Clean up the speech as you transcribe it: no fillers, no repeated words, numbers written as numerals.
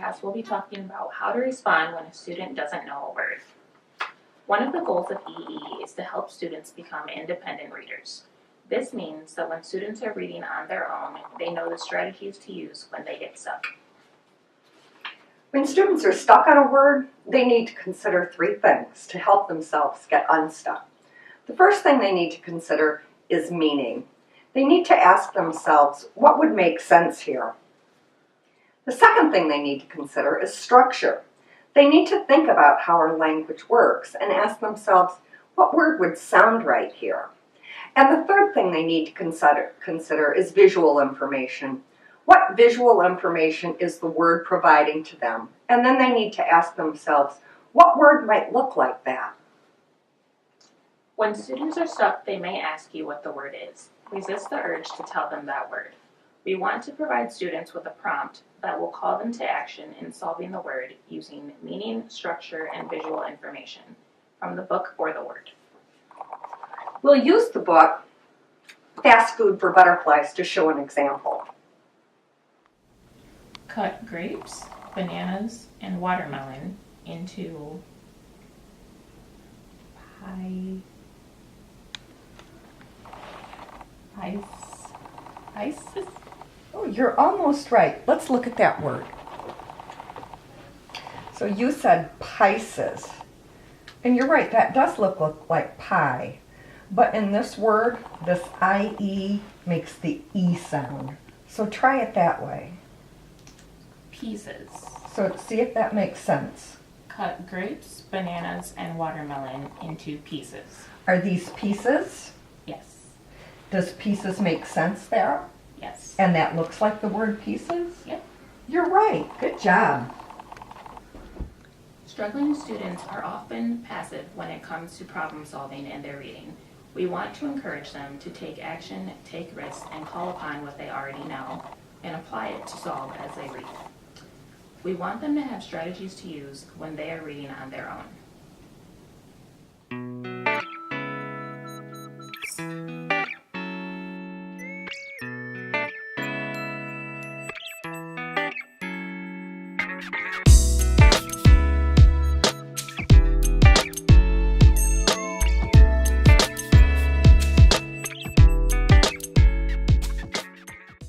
podcast, we'll be talking about how to respond when a student doesn't know a word. One of the goals of EE is to help students become independent readers. This means that when students are reading on their own, they know the strategies to use when they get stuck. When students are stuck on a word, they need to consider 3 things to help themselves get unstuck. The first thing they need to consider is meaning. They need to ask themselves, what would make sense here? The second thing they need to consider is structure. They need to think about how our language works and ask themselves, what word would sound right here? And the third thing they need to consider is visual information. What visual information is the word providing to them? And then they need to ask themselves, what word might look like that? When students are stuck, they may ask you what the word is. Resist the urge to tell them that word. We want to provide students with a prompt that will call them to action in solving the word using meaning, structure, and visual information from the book or the word. We'll use the book, Fast Food for Butterflies, to show an example. Cut grapes, bananas, and watermelon into pieces. Oh, you're almost right. Let's look at that word. So you said pieces. And you're right, that does look like pie. But in this word, this IE makes the E sound. So try it that way. Pieces. So see if that makes sense. Cut grapes, bananas, and watermelon into pieces. Are these pieces? Yes. Does pieces make sense there? Yes. And that looks like the word pieces? Yep. You're right. Good job. Struggling students are often passive when it comes to problem solving and their reading. We want to encourage them to take action, take risks, and call upon what they already know and apply it to solve as they read. We want them to have strategies to use when they are reading on their own.